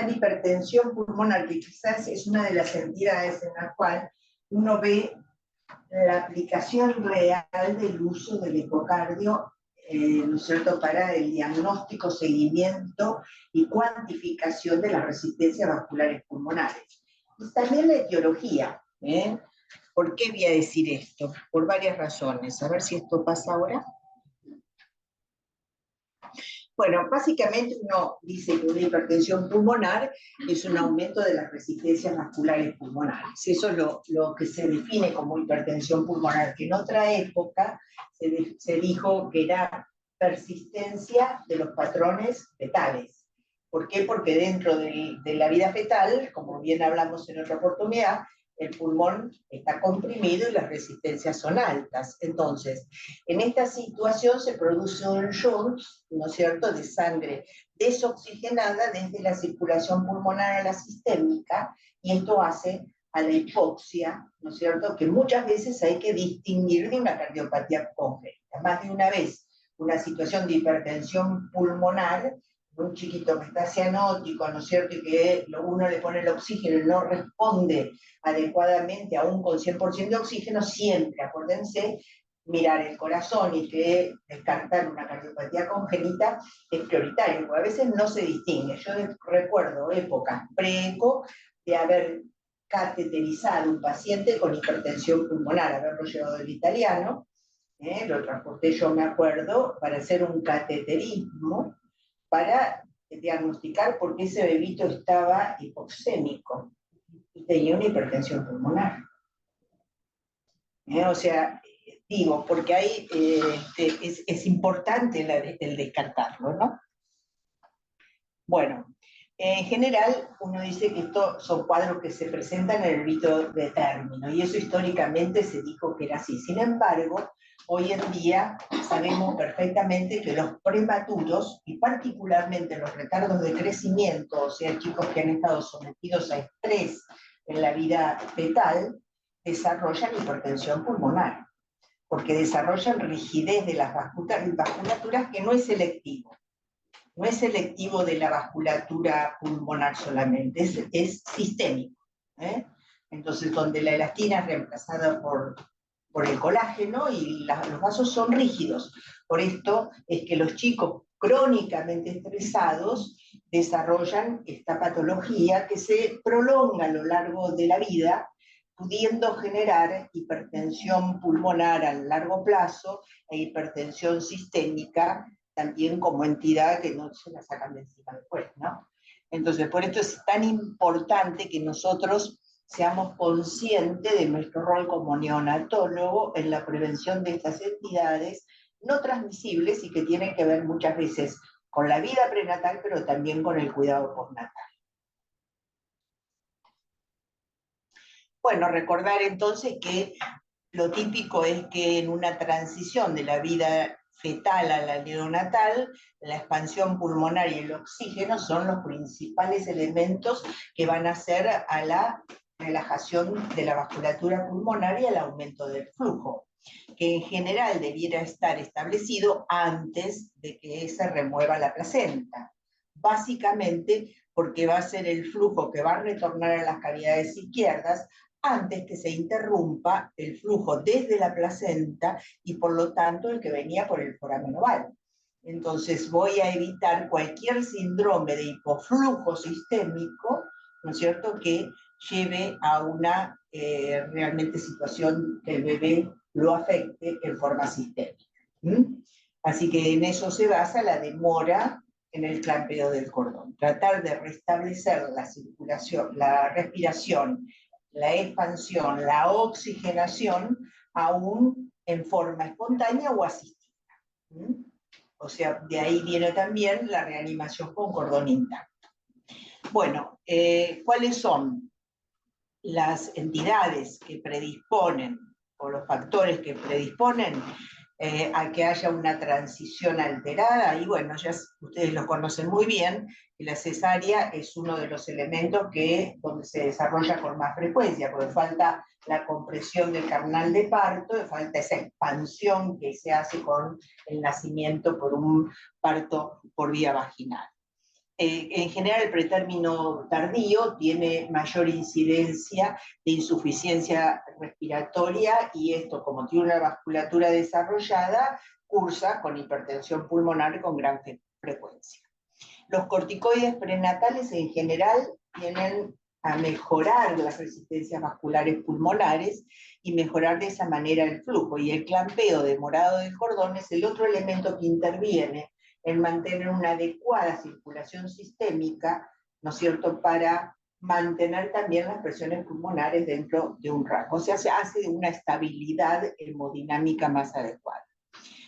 la hipertensión pulmonar, que quizás es una de las entidades en la cual uno ve la aplicación real del uso del ecocardio, ¿no es cierto?, para el diagnóstico, seguimiento y cuantificación de las resistencias vasculares pulmonares. Y también la etiología. ¿Por qué voy a decir esto? Por varias razones. A ver si esto pasa ahora. Bueno, básicamente uno dice que una hipertensión pulmonar es un aumento de las resistencias vasculares pulmonares. Eso es lo que se define como hipertensión pulmonar, que en otra época se dijo que era persistencia de los patrones fetales. ¿Por qué? Porque dentro de la vida fetal, como bien hablamos en otra oportunidad, el pulmón está comprimido y las resistencias son altas. Entonces, en esta situación se produce un shunt, ¿no es cierto?, de sangre desoxigenada desde la circulación pulmonar a la sistémica, y esto hace a la hipoxia, ¿no es cierto?, que muchas veces hay que distinguir de una cardiopatía congénita. Más de una vez, una situación de hipertensión pulmonar, un chiquito que está cianótico, ¿no es cierto?, y que uno le pone el oxígeno y no responde adecuadamente, aún con 100% de oxígeno, siempre, acuérdense, mirar el corazón y que descartar una cardiopatía congénita es prioritario, porque a veces no se distingue. Yo recuerdo épocas pre-eco de haber cateterizado un paciente con hipertensión pulmonar, haberlo llevado el italiano, lo transporté yo, me acuerdo, para hacer un cateterismo, para diagnosticar por qué ese bebito estaba hipoxémico y tenía una hipertensión pulmonar. O sea, digo, porque ahí es importante el descartarlo, ¿no? Bueno, en general uno dice que estos son cuadros que se presentan en el rito de término, y eso históricamente se dijo que era así. Sin embargo, hoy en día sabemos perfectamente que los prematuros, y particularmente los retardos de crecimiento, o sea, chicos que han estado sometidos a estrés en la vida fetal, desarrollan hipertensión pulmonar, porque desarrollan rigidez de las vasculaturas, que no es selectivo. No es selectivo de la vasculatura pulmonar solamente, es sistémico. Entonces, donde la elastina es reemplazada por el colágeno y los vasos son rígidos. Por esto es que los chicos crónicamente estresados desarrollan esta patología que se prolonga a lo largo de la vida, pudiendo generar hipertensión pulmonar a largo plazo e hipertensión sistémica también como entidad que no se la sacan de encima después, ¿no? Entonces, por esto es tan importante que nosotros seamos conscientes de nuestro rol como neonatólogo en la prevención de estas entidades no transmisibles y que tienen que ver muchas veces con la vida prenatal, pero también con el cuidado postnatal. Bueno, recordar entonces que lo típico es que en una transición de la vida fetal a la neonatal, la expansión pulmonar y el oxígeno son los principales elementos que van a hacer a la relajación de la vasculatura pulmonar y al aumento del flujo, que en general debiera estar establecido antes de que se remueva la placenta, básicamente porque va a ser el flujo que va a retornar a las cavidades izquierdas antes que se interrumpa el flujo desde la placenta y por lo tanto el que venía por el foramen oval. Entonces voy a evitar cualquier síndrome de hipoflujo sistémico, ¿no es cierto?, que lleve a una realmente situación que el bebé lo afecte en forma sistémica. Así que en eso se basa la demora en el clampeo del cordón. Tratar de restablecer la circulación, la respiración, la expansión, la oxigenación, aún en forma espontánea o asistida. O sea, de ahí viene también la reanimación con cordón intacto. Bueno, ¿cuáles son las entidades que predisponen, o los factores que predisponen a que haya una transición alterada? Y bueno, ya ustedes lo conocen muy bien, que la cesárea es uno de los elementos donde se desarrolla con más frecuencia, porque falta la compresión del canal de parto, falta esa expansión que se hace con el nacimiento por un parto por vía vaginal. En general el pretérmino tardío tiene mayor incidencia de insuficiencia respiratoria y esto, como tiene una vasculatura desarrollada, cursa con hipertensión pulmonar con gran frecuencia. Los corticoides prenatales en general tienen a mejorar las resistencias vasculares pulmonares y mejorar de esa manera el flujo. Y el clampeo demorado del cordón es el otro elemento que interviene en mantener una adecuada circulación sistémica, ¿no es cierto?, para mantener también las presiones pulmonares dentro de un rango. O sea, se hace de una estabilidad hemodinámica más adecuada.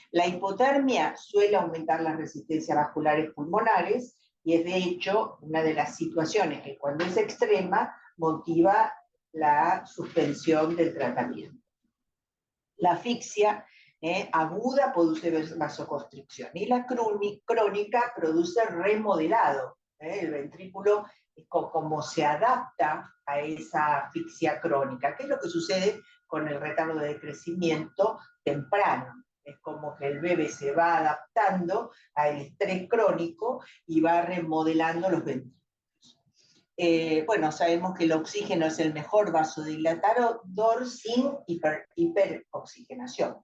La hipotermia suele aumentar las resistencias vasculares pulmonares y es de hecho una de las situaciones que cuando es extrema motiva la suspensión del tratamiento. La asfixia aguda produce vasoconstricción y la crónica produce remodelado. El ventrículo es como se adapta a esa asfixia crónica. ¿Qué es lo que sucede con el retardo de crecimiento temprano? Es como que el bebé se va adaptando al estrés crónico y va remodelando los ventrículos. Bueno, sabemos que el oxígeno es el mejor vasodilatador sin hiperoxigenación.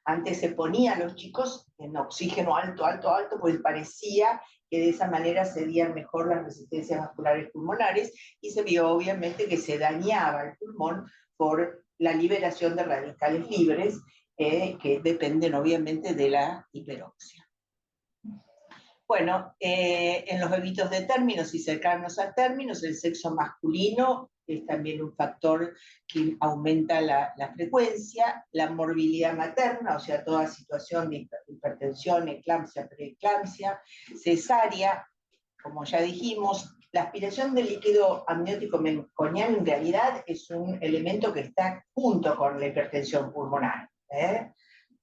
Antes se ponían los chicos en oxígeno alto, alto, alto, pues parecía que de esa manera cedían mejor las resistencias vasculares pulmonares y se vio obviamente que se dañaba el pulmón por la liberación de radicales libres que dependen obviamente de la hiperoxia. Bueno, en los bebitos de términos y cercanos a términos, el sexo masculino es también un factor que aumenta la frecuencia, la morbilidad materna, o sea, toda situación de hipertensión, eclampsia, preeclampsia, cesárea, como ya dijimos. La aspiración del líquido amniótico meconiano en realidad es un elemento que está junto con la hipertensión pulmonar.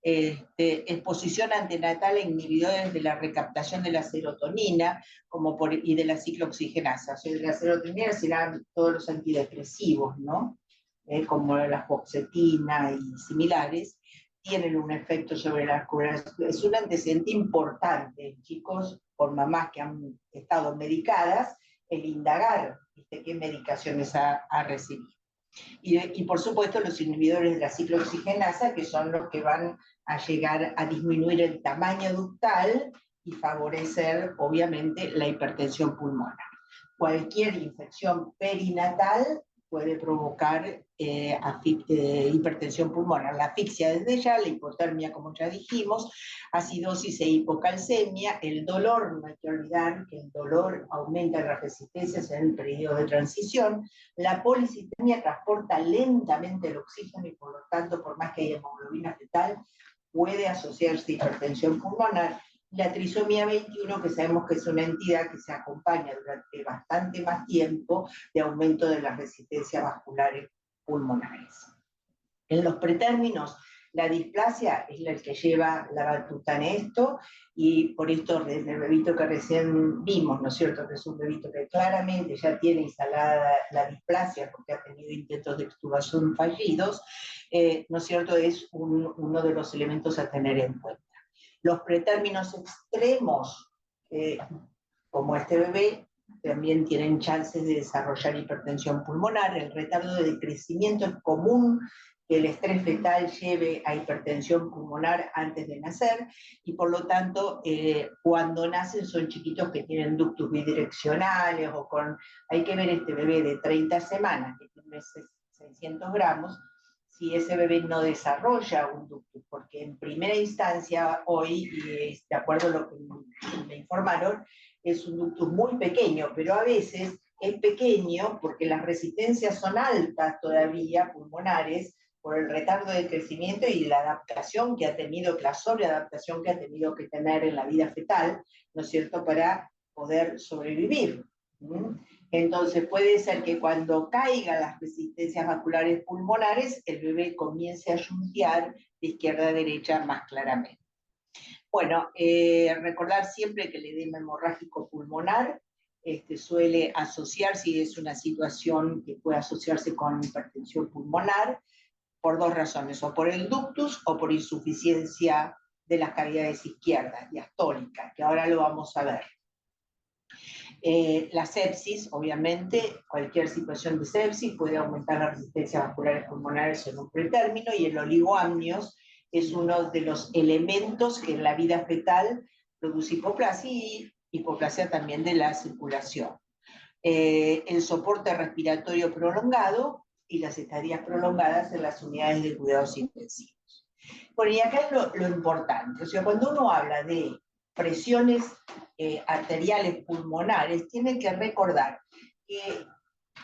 Exposición antenatal a inhibidores de la recaptación de la serotonina y de la ciclooxigenasa. O sea, de la serotonina serán todos los antidepresivos, ¿no? Como la fluoxetina y similares, tienen un efecto sobre la curación. Es un antecedente importante en chicos con mamás que han estado medicadas, el indagar qué medicaciones ha recibido. Y por supuesto los inhibidores de la ciclooxigenasa, que son los que van a llegar a disminuir el tamaño ductal y favorecer obviamente la hipertensión pulmonar. Cualquier infección perinatal puede provocar hipertensión pulmonar. La asfixia desde ya, la hipotermia como ya dijimos, acidosis e hipocalcemia, el dolor, no hay que olvidar que el dolor aumenta las resistencias en el periodo de transición, la policitemia transporta lentamente el oxígeno y por lo tanto, por más que haya hemoglobina fetal, puede asociarse a hipertensión pulmonar. La trisomía 21, que sabemos que es una entidad que se acompaña durante bastante más tiempo de aumento de las resistencias vasculares pulmonares. En los pretérminos, la displasia es la que lleva la batuta en esto, y por esto el bebito que recién vimos, ¿no es cierto?, que es un bebito que claramente ya tiene instalada la displasia porque ha tenido intentos de extubación fallidos, ¿no es cierto?, es uno de los elementos a tener en cuenta. Los pretérminos extremos, como este bebé, también tienen chances de desarrollar hipertensión pulmonar. El retardo de crecimiento es común que el estrés fetal lleve a hipertensión pulmonar antes de nacer, y por lo tanto, cuando nacen son chiquitos que tienen ductus bidireccionales, hay que ver este bebé de 30 semanas, que tiene 600 gramos, si ese bebé no desarrolla un ductus, porque en primera instancia hoy, de acuerdo a lo que me informaron, es un ductus muy pequeño, pero a veces es pequeño porque las resistencias son altas todavía, pulmonares, por el retardo de crecimiento y la adaptación que ha tenido, la sobreadaptación que ha tenido que tener en la vida fetal, ¿no es cierto?, para poder sobrevivir. Entonces puede ser que cuando caigan las resistencias vasculares pulmonares, el bebé comience a yunquear de izquierda a derecha más claramente. Bueno, recordar siempre que el edema hemorrágico pulmonar suele asociarse, si es una situación que puede asociarse con hipertensión pulmonar, por dos razones, o por el ductus o por insuficiencia de las cavidades izquierdas, diastólicas, que ahora lo vamos a ver. La sepsis, obviamente, cualquier situación de sepsis puede aumentar la resistencia vasculares pulmonares en un pretérmino, y el oligoamnios es uno de los elementos que en la vida fetal produce hipoplasia, y hipoplasia también de la circulación. El soporte respiratorio prolongado y las estadías prolongadas en las unidades de cuidados intensivos. Bueno, y acá es lo importante, o sea, cuando uno habla de presiones arteriales pulmonares, tiene que recordar que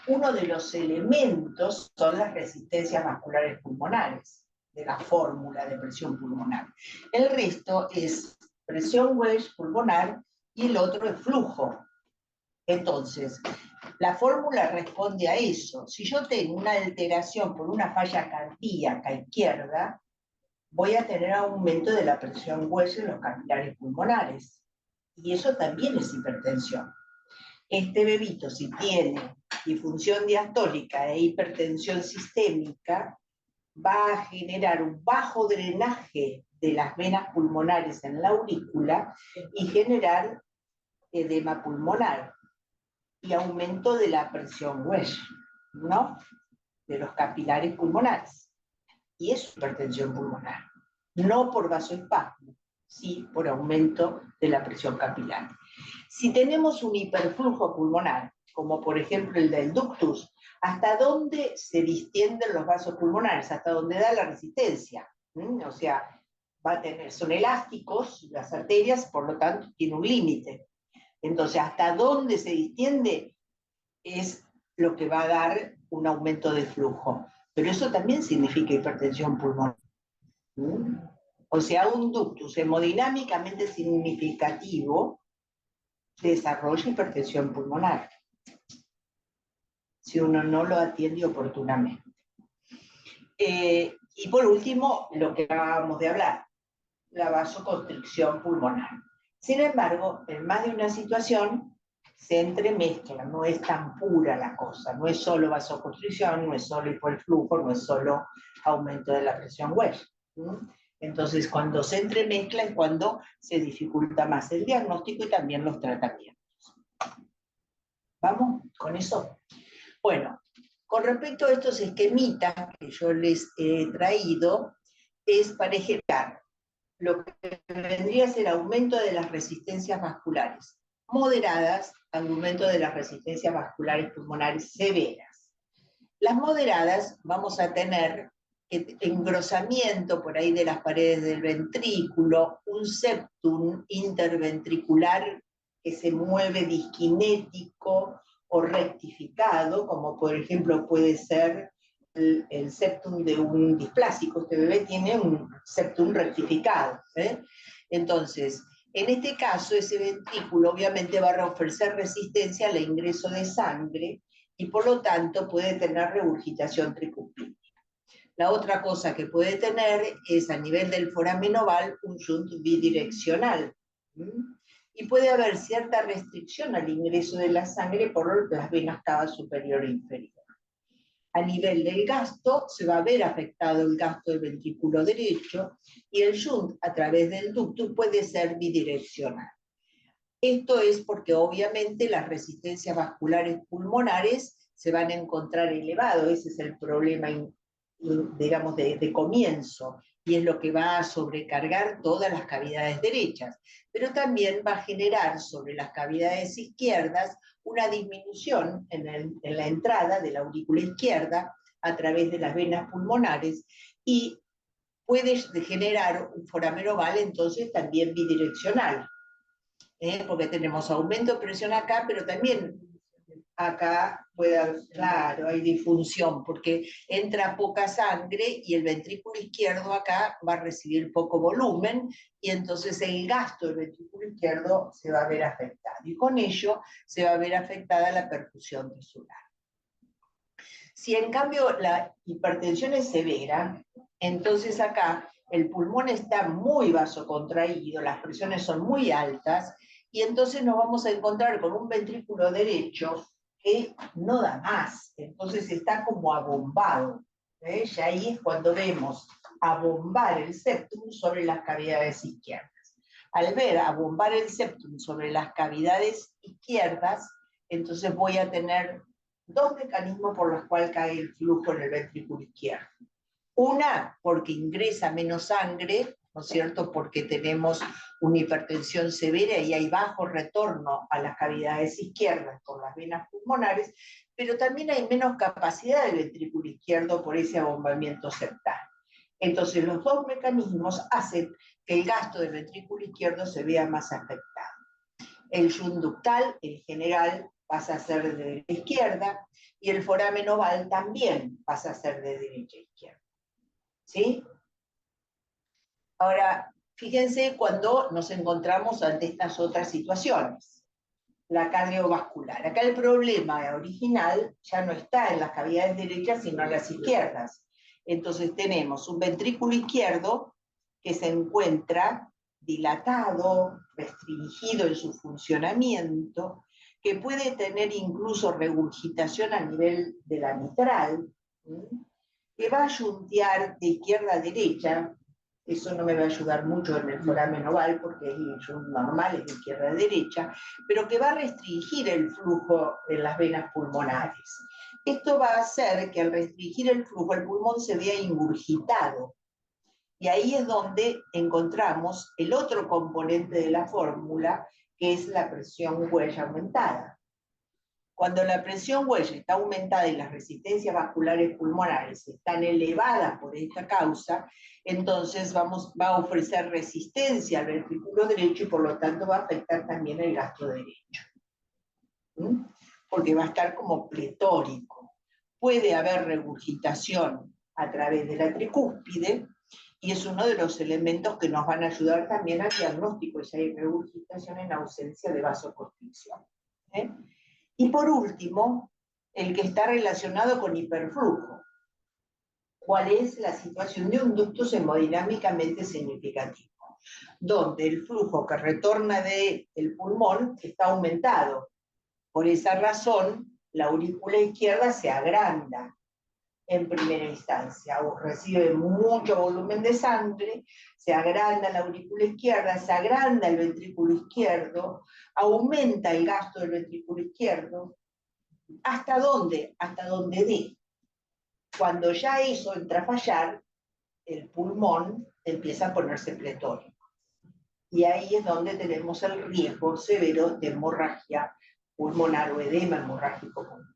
uno de los elementos son las resistencias vasculares pulmonares, de la fórmula de presión pulmonar. El resto es presión wedge pulmonar y el otro es flujo. Entonces, la fórmula responde a eso. Si yo tengo una alteración por una falla cardíaca izquierda, voy a tener aumento de la presión wedge en los capilares pulmonares. Y eso también es hipertensión. Este bebito, si tiene disfunción diastólica e hipertensión sistémica, va a generar un bajo drenaje de las venas pulmonares en la aurícula y generar edema pulmonar y aumento de la presión wedge, ¿no? De los capilares pulmonares. Y es hipertensión pulmonar. No por vasoespasmo, sí por aumento de la presión capilar. Si tenemos un hiperflujo pulmonar, como por ejemplo el del ductus, ¿hasta dónde se distienden los vasos pulmonares? Hasta dónde da la resistencia. O sea, son elásticos las arterias, por lo tanto tiene un límite. Entonces, hasta dónde se distiende es lo que va a dar un aumento de flujo. Pero eso también significa hipertensión pulmonar. O sea, un ductus hemodinámicamente significativo desarrolla hipertensión pulmonar, si uno no lo atiende oportunamente. Y por último, lo que acabamos de hablar, la vasoconstricción pulmonar. Sin embargo, en más de una situación se entremezcla, no es tan pura la cosa, no es solo vasoconstricción, no es solo hiperflujo, no es solo aumento de la presión wedge. Entonces, cuando se entremezcla es cuando se dificulta más el diagnóstico y también los tratamientos. ¿Vamos con eso? Bueno, con respecto a estos esquemitas que yo les he traído, es para ejemplar lo que vendría a ser aumento de las resistencias vasculares moderadas al aumento de las resistencias vasculares pulmonares severas. Las moderadas vamos a tener engrosamiento por ahí de las paredes del ventrículo, un septum interventricular que se mueve disquinético o rectificado, como por ejemplo puede ser el septum de un displásico. Este bebé tiene un septum rectificado. Entonces, en este caso, ese ventrículo obviamente va a ofrecer resistencia al ingreso de sangre y por lo tanto puede tener regurgitación tricúspide. La otra cosa que puede tener es a nivel del foramen oval un shunt bidireccional. Y puede haber cierta restricción al ingreso de la sangre por las venas cava superior e inferior. A nivel del gasto, se va a ver afectado el gasto del ventrículo derecho y el shunt a través del ductus puede ser bidireccional. Esto es porque obviamente las resistencias vasculares pulmonares se van a encontrar elevados, ese es el problema, digamos, de comienzo, y es lo que va a sobrecargar todas las cavidades derechas, pero también va a generar sobre las cavidades izquierdas una disminución en la entrada de la aurícula izquierda a través de las venas pulmonares, y puede generar un foramen oval entonces también bidireccional, porque tenemos aumento de presión acá, pero también acá puede haber, claro, hay disfunción, porque entra poca sangre y el ventrículo izquierdo acá va a recibir poco volumen, y entonces el gasto del ventrículo izquierdo se va a ver afectado, y con ello se va a ver afectada la perfusión tisular. Si en cambio la hipertensión es severa, entonces acá el pulmón está muy vasocontraído, las presiones son muy altas, y entonces nos vamos a encontrar con un ventrículo derecho que no da más, entonces está como abombado. Y ahí es cuando vemos abombar el septum sobre las cavidades izquierdas. Al ver abombar el septum sobre las cavidades izquierdas, entonces voy a tener dos mecanismos por los cuales cae el flujo en el ventrículo izquierdo. Una, porque ingresa menos sangre, ¿no es cierto?, porque tenemos una hipertensión severa y hay bajo retorno a las cavidades izquierdas por las venas pulmonares, pero también hay menos capacidad del ventrículo izquierdo por ese abombamiento septal. Entonces los dos mecanismos hacen que el gasto del ventrículo izquierdo se vea más afectado. El shunt ductal, en general, pasa a ser de derecha a izquierda, y el foramen oval también pasa a ser de derecha a izquierda. ¿Sí? Ahora, fíjense cuando nos encontramos ante estas otras situaciones. La cardiovascular. Acá el problema original ya no está en las cavidades derechas, sino en las izquierdas. Entonces tenemos un ventrículo izquierdo que se encuentra dilatado, restringido en su funcionamiento, que puede tener incluso regurgitación a nivel de la mitral, que va a shuntear de izquierda a derecha. Eso no me va a ayudar mucho en el foramen oval, porque el shunt normal es de izquierda a derecha, pero que va a restringir el flujo en las venas pulmonares. Esto va a hacer que al restringir el flujo, el pulmón se vea ingurgitado. Y ahí es donde encontramos el otro componente de la fórmula, que es la presión huella aumentada. Cuando la presión huella está aumentada y las resistencias vasculares pulmonares están elevadas por esta causa, entonces va a ofrecer resistencia al ventrículo derecho y por lo tanto va a afectar también el gasto derecho. Porque va a estar como pletórico. Puede haber regurgitación a través de la tricúspide, y es uno de los elementos que nos van a ayudar también al diagnóstico, si hay regurgitación en ausencia de vasoconstricción. Y por último, el que está relacionado con hiperflujo. ¿Cuál es la situación de un ductus hemodinámicamente significativo? Donde el flujo que retorna del pulmón está aumentado. Por esa razón, la aurícula izquierda se agranda en primera instancia, o recibe mucho volumen de sangre, se agranda la aurícula izquierda, se agranda el ventrículo izquierdo, aumenta el gasto del ventrículo izquierdo. ¿Hasta dónde? Hasta donde dé. Cuando ya eso entra a fallar, el pulmón empieza a ponerse pletórico. Y ahí es donde tenemos el riesgo severo de hemorragia pulmonar o edema hemorrágico pulmonar.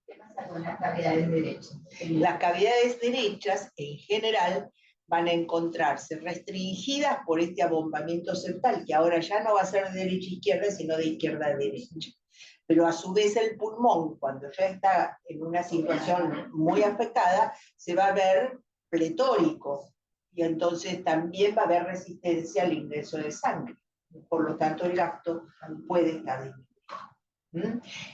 ¿Qué pasa con las cavidades derechas? Las cavidades derechas, en general, van a encontrarse restringidas por este abombamiento septal, que ahora ya no va a ser de derecha a izquierda, sino de izquierda a derecha. Pero a su vez el pulmón, cuando ya está en una situación muy afectada, se va a ver pletórico, y entonces también va a haber resistencia al ingreso de sangre. Por lo tanto, el gasto puede estar disminuido.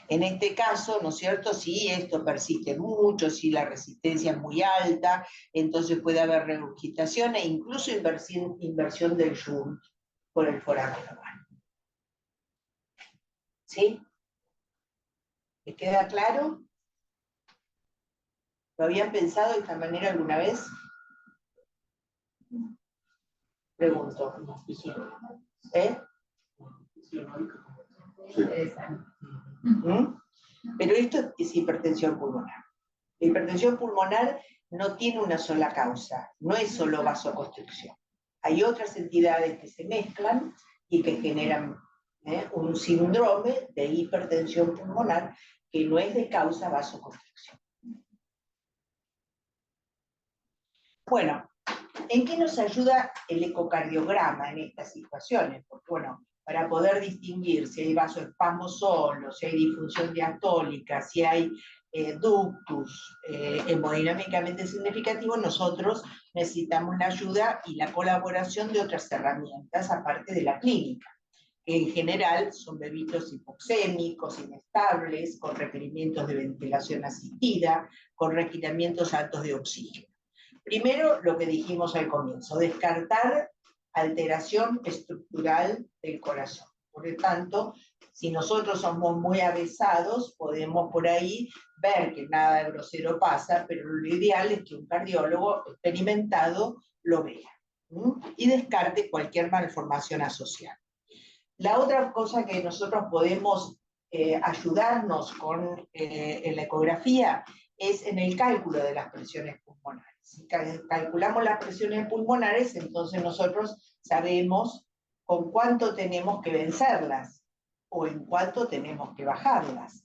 En este caso, ¿no es cierto?, si esto persiste mucho, si la resistencia es muy alta, entonces puede haber regurgitación e incluso inversión del shunt por el foramen oval. ¿Sí? ¿Les queda claro? ¿Lo habían pensado de esta manera alguna vez? Pregunto. ¿Eh? Pero esto es hipertensión pulmonar. La hipertensión pulmonar no tiene una sola causa, no es solo vasoconstricción. Hay otras entidades que se mezclan y que generan un síndrome de hipertensión pulmonar que no es de causa vasoconstricción. Bueno, ¿en qué nos ayuda el ecocardiograma en estas situaciones? Porque, bueno, para poder distinguir si hay vasoespasmo solo, si hay disfunción diastólica, si hay ductus hemodinámicamente significativo, nosotros necesitamos la ayuda y la colaboración de otras herramientas, aparte de la clínica, que en general son bebitos hipoxémicos, inestables, con requerimientos de ventilación asistida, con requerimientos altos de oxígeno. Primero, lo que dijimos al comienzo, descartar alteración estructural del corazón. Por lo tanto, si nosotros somos muy avesados, podemos por ahí ver que nada grosero pasa, pero lo ideal es que un cardiólogo experimentado lo vea y descarte cualquier malformación asociada. La otra cosa que nosotros podemos ayudarnos con en la ecografía es en el cálculo de las presiones pulmonares. Si calculamos las presiones pulmonares, entonces nosotros sabemos con cuánto tenemos que vencerlas o en cuánto tenemos que bajarlas.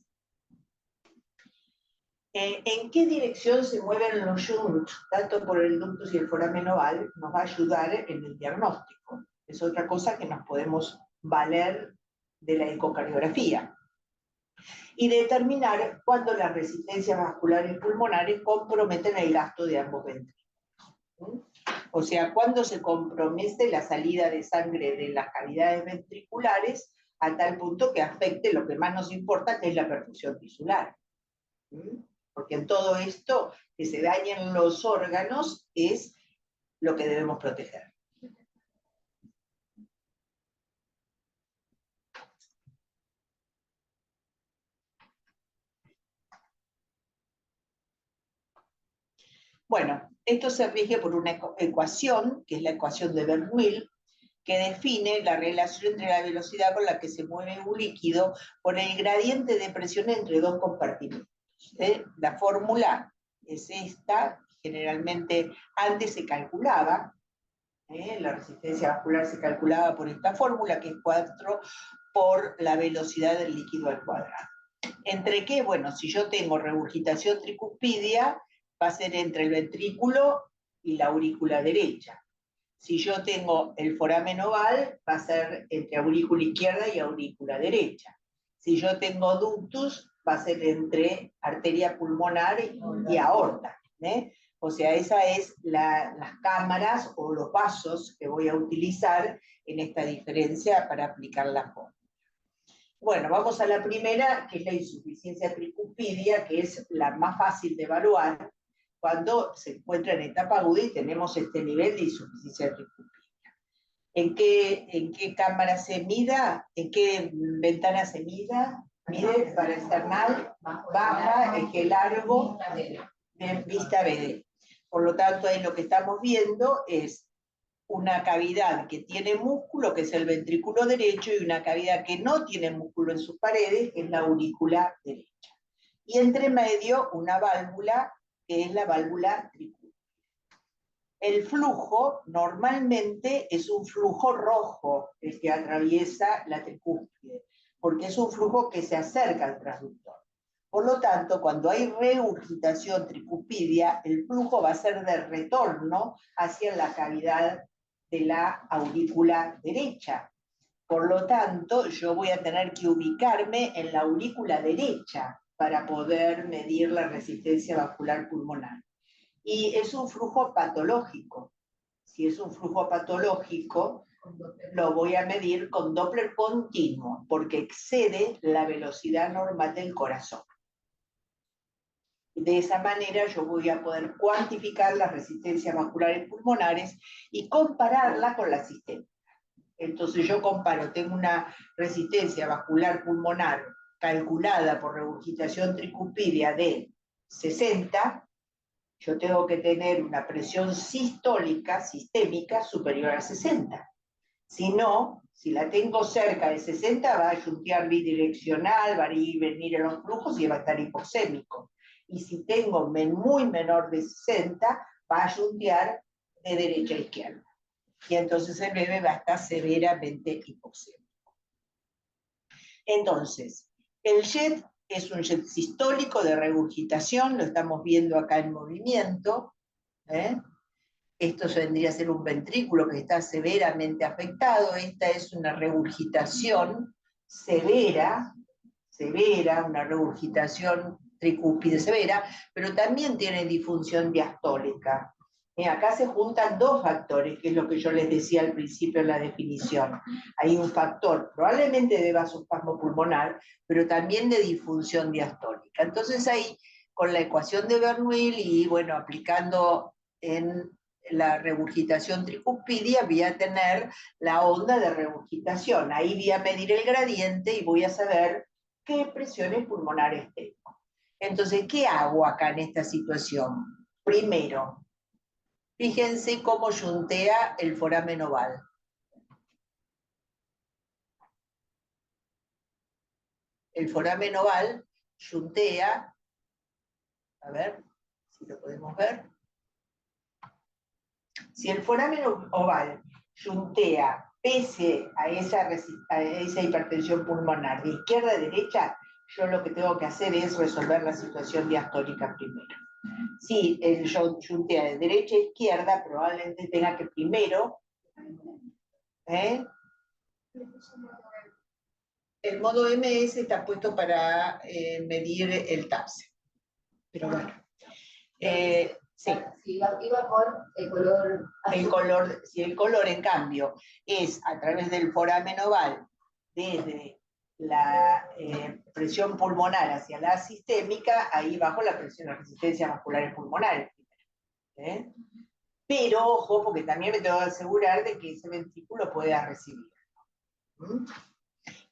¿En qué dirección se mueven los shunts, tanto por el ductus y el foramen oval? Nos va a ayudar en el diagnóstico. Es otra cosa que nos podemos valer de la ecocardiografía. Y determinar cuándo las resistencias vasculares pulmonares comprometen el gasto de ambos ventrículos. O sea, cuándo se compromete la salida de sangre de las cavidades ventriculares a tal punto que afecte lo que más nos importa, que es la perfusión tisular. Porque en todo esto, que se dañen los órganos es lo que debemos proteger. Bueno, esto se rige por una ecuación, que es la ecuación de Bernoulli, que define la relación entre la velocidad con la que se mueve un líquido con el gradiente de presión entre dos compartimentos. La fórmula es esta, generalmente antes se calculaba, la resistencia vascular se calculaba por esta fórmula, que es 4 por la velocidad del líquido al cuadrado. ¿Entre qué? Bueno, si yo tengo regurgitación tricuspidia, va a ser entre el ventrículo y la aurícula derecha. Si yo tengo el foramen oval, va a ser entre aurícula izquierda y aurícula derecha. Si yo tengo ductus, va a ser entre arteria pulmonar y aorta. O sea, esas es las cámaras o los vasos que voy a utilizar en esta diferencia para aplicar la fórmula. Bueno, vamos a la primera, que es la insuficiencia tricuspidia, que es la más fácil de evaluar cuando se encuentra en etapa aguda y tenemos este nivel de insuficiencia tricuspidia. ¿En qué cámara se mida? ¿En qué ventana se mida? Mide para external, baja, eje largo, vista BD. Por lo tanto, ahí lo que estamos viendo es una cavidad que tiene músculo, que es el ventrículo derecho, y una cavidad que no tiene músculo en sus paredes, que es la aurícula derecha. Y entre medio, una válvula, que es la válvula tricúspide. El flujo normalmente es un flujo rojo, el que atraviesa la tricúspide, porque es un flujo que se acerca al transductor. Por lo tanto, cuando hay regurgitación tricuspidia, el flujo va a ser de retorno hacia la cavidad de la aurícula derecha. Por lo tanto, yo voy a tener que ubicarme en la aurícula derecha para poder medir la resistencia vascular pulmonar. Y es un flujo patológico. Si es un flujo patológico, lo voy a medir con Doppler continuo, porque excede la velocidad normal del corazón. De esa manera yo voy a poder cuantificar las resistencias vasculares pulmonares y compararla con la sistémica. Entonces yo comparo, tengo una resistencia vascular pulmonar calculada por regurgitación tricuspidia de 60, yo tengo que tener una presión sistólica, sistémica, superior a 60. Si no, si la tengo cerca de 60, va a yuntear bidireccional, va a ir venir en los flujos y va a estar hipoxémico. Y si tengo muy menor de 60, va a yuntear de derecha a izquierda. Y entonces el bebé va a estar severamente hipoxémico. Entonces, el jet es un jet sistólico de regurgitación, lo estamos viendo acá en movimiento. Esto vendría a ser un ventrículo que está severamente afectado. Esta es una regurgitación severa, una regurgitación tricúspide severa, pero también tiene disfunción diastólica. Acá se juntan dos factores, que es lo que yo les decía al principio en la definición. Hay un factor probablemente de vasospasmo pulmonar, pero también de disfunción diastólica. Entonces ahí, con la ecuación de Bernoulli y bueno, aplicando en la regurgitación tricuspidia, voy a tener la onda de regurgitación. Ahí voy a medir el gradiente y voy a saber qué presiones pulmonares tengo. Entonces, ¿qué hago acá en esta situación? Primero, fíjense cómo yuntea el foramen oval. el foramen oval yuntea, a ver si lo podemos ver. Si el foramen oval yuntea pese a esa hipertensión pulmonar de izquierda a derecha, yo lo que tengo que hacer es resolver la situación diastólica primero. Si el yuntea de derecha a izquierda, probablemente tenga que primero... El modo MS está puesto para medir el TAPSE. Pero bueno. Sí. Iba por el color azul. Si el color, en cambio, es a través del foramen oval, desde la presión pulmonar hacia la sistémica, ahí bajo la presión, la resistencia muscular pulmonar. Pero ojo, porque también me tengo que asegurar de que ese ventrículo pueda recibir.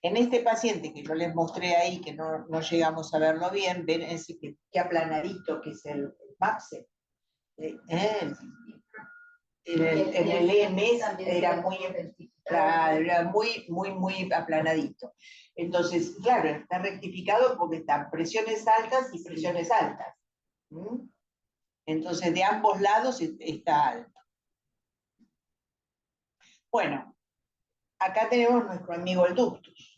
En este paciente que yo les mostré ahí, que no llegamos a verlo bien, ven ese que aplanadito que es el MAPSE. En el EMS era muy aplanadito. Entonces, claro, está rectificado porque están presiones altas y presiones altas. Entonces, de ambos lados está alto. Bueno, acá tenemos nuestro amigo el ductus.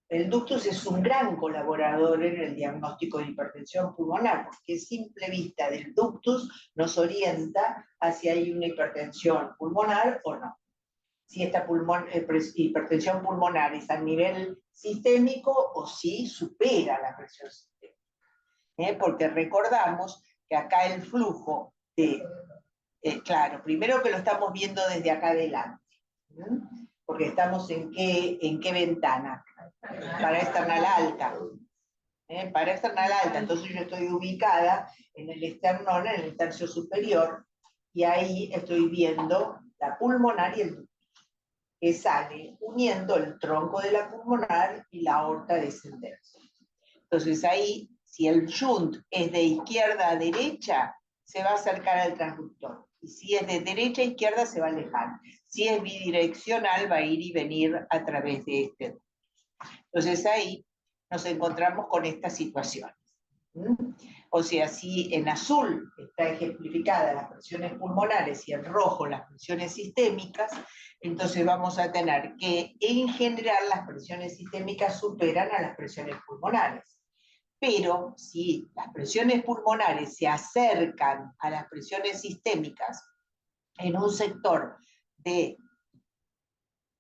El ductus es un gran colaborador en el diagnóstico de hipertensión pulmonar, porque a simple vista del ductus nos orienta hacia hay una hipertensión pulmonar o no. Si esta hipertensión pulmonar es a nivel sistémico o si supera la presión sistémica. Porque recordamos que acá el flujo de... claro, primero que lo estamos viendo desde acá adelante. Porque estamos en qué ventana. Para external alta. Para external alta, entonces yo estoy ubicada en el esternón, en el tercio superior, y ahí estoy viendo la pulmonar y el ductus, que sale uniendo el tronco de la pulmonar y la aorta descendente. Entonces ahí, si el shunt es de izquierda a derecha, se va a acercar al transductor. Y si es de derecha a izquierda, se va a alejar. Si es bidireccional, va a ir y venir a través de este. Entonces ahí nos encontramos con estas situaciones. O sea, si en azul está ejemplificada las presiones pulmonares y en rojo las presiones sistémicas, entonces vamos a tener que en general las presiones sistémicas superan a las presiones pulmonares. Pero si las presiones pulmonares se acercan a las presiones sistémicas en un sector de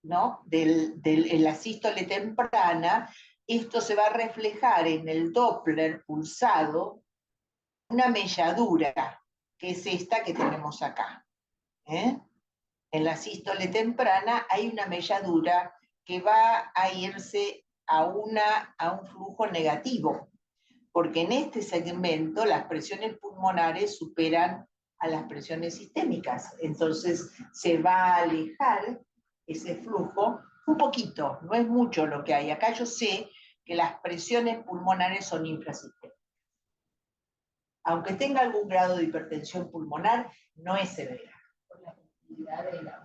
en la sístole temprana, esto se va a reflejar en el Doppler pulsado, una melladura, que es esta que tenemos acá. En la sístole temprana hay una melladura que va a irse a un flujo negativo, porque en este segmento las presiones pulmonares superan a las presiones sistémicas, entonces se va a alejar ese flujo un poquito, no es mucho lo que hay. Acá yo sé que las presiones pulmonares son infrasistémicas. Aunque tenga algún grado de hipertensión pulmonar, no es severa.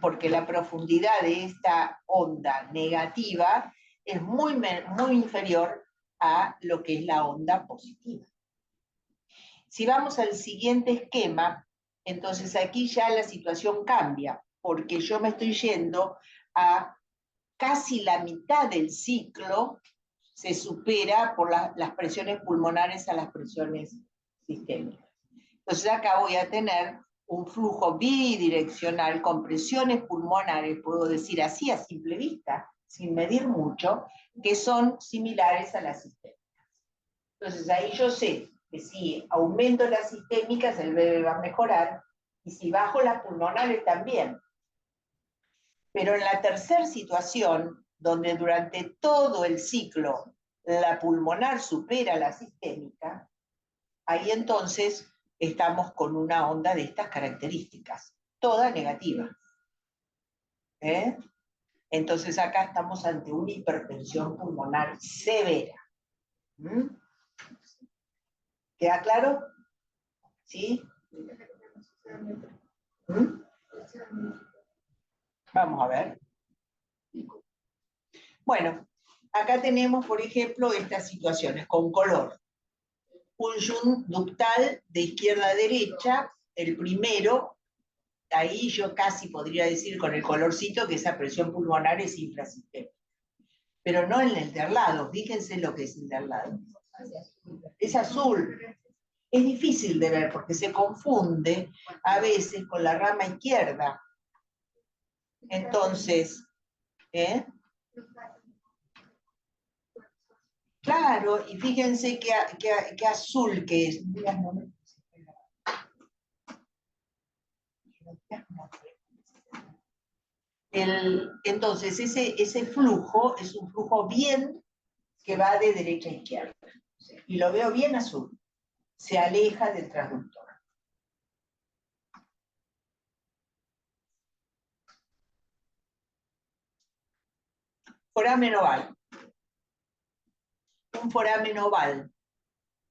Porque la profundidad de esta onda negativa es muy inferior a lo que es la onda positiva. Si vamos al siguiente esquema, entonces aquí ya la situación cambia, porque yo me estoy yendo a casi la mitad del ciclo, se supera por las presiones pulmonares a las presiones sistémicas. Entonces acá voy a tener un flujo bidireccional con presiones pulmonares, puedo decir así a simple vista, sin medir mucho, que son similares a las sistémicas. Entonces ahí yo sé que si aumento las sistémicas, el bebé va a mejorar, y si bajo las pulmonares también. Pero en la tercera situación, donde durante todo el ciclo la pulmonar supera la sistémica, ahí entonces estamos con una onda de estas características, toda negativa. Entonces acá estamos ante una hipertensión pulmonar severa. ¿Queda claro? ¿Sí? Vamos a ver. Bueno, acá tenemos, por ejemplo, estas situaciones con color. Un shunt ductal de izquierda a derecha, el primero, ahí yo casi podría decir con el colorcito que esa presión pulmonar es infrasistémica. Pero no en el de al lado, fíjense lo que es el de al lado. Es azul. Es difícil de ver porque se confunde a veces con la rama izquierda. Entonces, claro, y fíjense qué azul que es. Entonces, ese flujo es un flujo bien que va de derecha a izquierda. Y lo veo bien azul. Se aleja del transductor. Foramen oval. Un foramen oval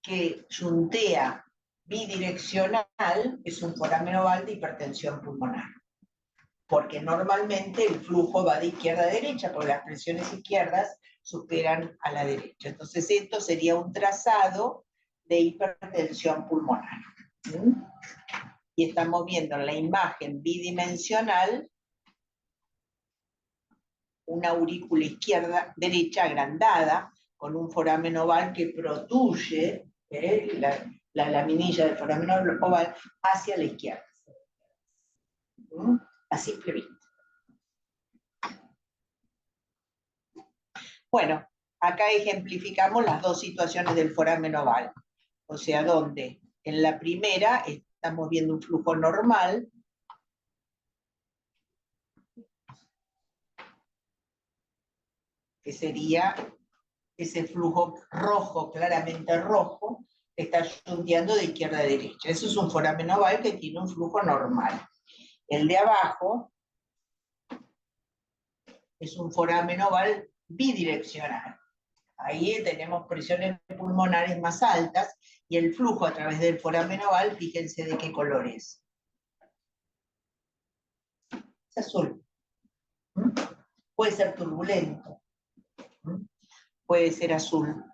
que shuntea bidireccional es un foramen oval de hipertensión pulmonar. Porque normalmente el flujo va de izquierda a derecha, porque las presiones izquierdas superan a la derecha. Entonces esto sería un trazado de hipertensión pulmonar. ¿Mm? Y estamos viendo en la imagen bidimensional una aurícula derecha agrandada, con un foramen oval que protruye la laminilla del foramen oval hacia la izquierda. ¿Mm? A simple vista. Bueno, acá ejemplificamos las dos situaciones del foramen oval. O sea, donde en la primera estamos viendo un flujo normal, que sería ese flujo rojo, claramente rojo, que está shunteando de izquierda a derecha. Eso es un foramen oval que tiene un flujo normal. El de abajo es un foramen oval bidireccional. Ahí tenemos presiones pulmonares más altas y el flujo a través del foramen oval, fíjense de qué color es. Es azul. ¿Mm? Puede ser turbulento. ¿Mm? Puede ser azul.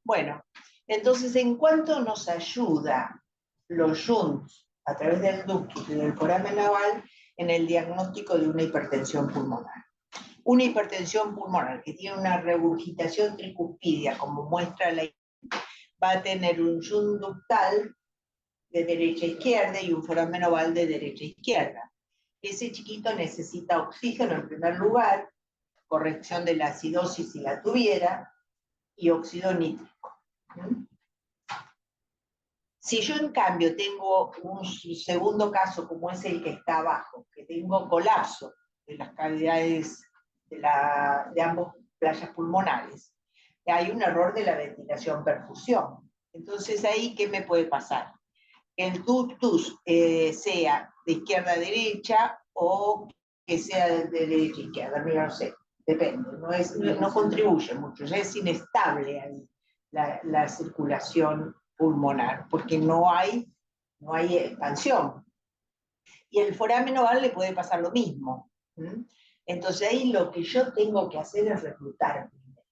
Bueno, entonces, ¿en cuánto nos ayuda los shunts a través del ductus y del foramen oval en el diagnóstico de una hipertensión pulmonar? Una hipertensión pulmonar que tiene una regurgitación tricuspidia, como muestra la imagen, va a tener un shunt ductal de derecha a izquierda y un foramen oval de derecha a izquierda. Ese chiquito necesita oxígeno en primer lugar, corrección de la acidosis si la tuviera, y óxido nítrico. Si yo en cambio tengo un segundo caso como es el que está abajo, que tengo colapso de las cavidades de ambos playas pulmonares, hay un error de la ventilación-perfusión. Entonces ahí, ¿qué me puede pasar? El ductus sea de izquierda a derecha o que sea de derecha a izquierda, no sé, depende, no contribuye mucho, ya es inestable ahí la circulación pulmonar, porque no hay expansión. Y el foramen oval le puede pasar lo mismo. Entonces ahí lo que yo tengo que hacer es reclutar primero,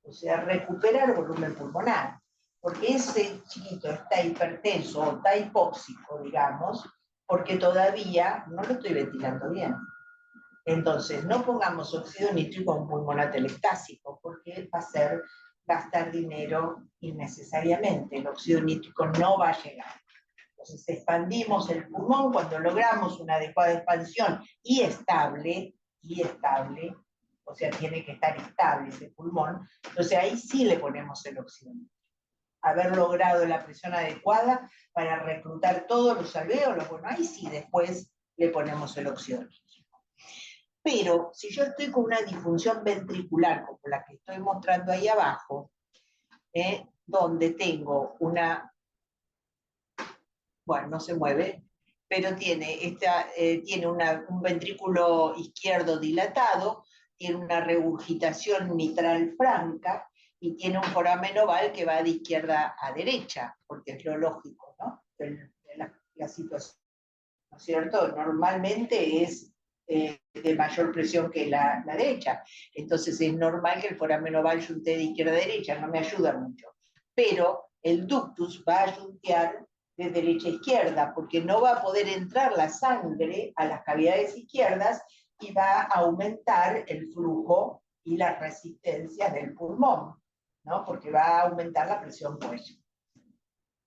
o sea, recuperar volumen pulmonar, porque ese chiquito está hipertenso o está hipóxico, digamos, porque todavía no lo estoy ventilando bien. Entonces, no pongamos óxido nítrico en un pulmón atelectásico, porque va a ser gastar dinero innecesariamente. El óxido nítrico no va a llegar. Entonces, expandimos el pulmón cuando logramos una adecuada expansión y estable, o sea, tiene que estar estable ese pulmón, entonces ahí sí le ponemos el óxido nítrico. Haber logrado la presión adecuada para reclutar todos los alvéolos, bueno, ahí sí después le ponemos el óxido nítrico. Pero si yo estoy con una disfunción ventricular, como la que estoy mostrando ahí abajo, donde tengo una, bueno, no se mueve, pero tiene un ventrículo izquierdo dilatado, tiene una regurgitación mitral franca y tiene un foramen oval que va de izquierda a derecha, porque es lo lógico, ¿no? La situación, ¿no es cierto? Normalmente es de mayor presión que la derecha. Entonces es normal que el foramen oval yuntee de izquierda a derecha, no me ayuda mucho. Pero el ductus va a yuntear de derecha a izquierda, porque no va a poder entrar la sangre a las cavidades izquierdas y va a aumentar el flujo y las resistencias del pulmón, ¿no? Porque va a aumentar la presión cuello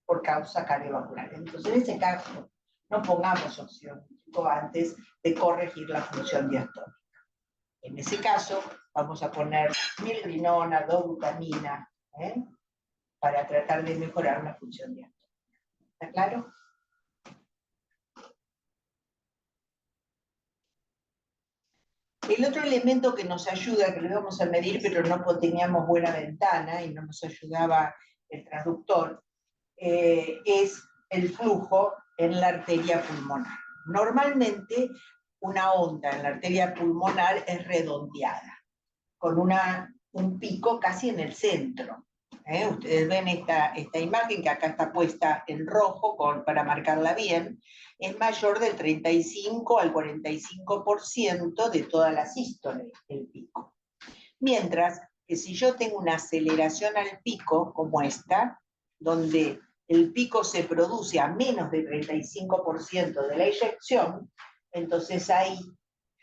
por causa cardiovascular. Entonces, en ese caso, no pongamos opción antes de corregir la función diastólica. En ese caso, vamos a poner milgrinona, dobutamina, para tratar de mejorar la función diastólica. ¿Está claro? El otro elemento que nos ayuda, que lo íbamos a medir, pero no teníamos buena ventana y no nos ayudaba el transductor, es el flujo en la arteria pulmonar. Normalmente, una onda en la arteria pulmonar es redondeada, con un pico casi en el centro. Ustedes ven esta imagen que acá está puesta en rojo para marcarla bien, es mayor del 35 al 45% de toda la sístole, el pico. Mientras que si yo tengo una aceleración al pico, como esta, donde el pico se produce a menos del 35% de la eyección, entonces ahí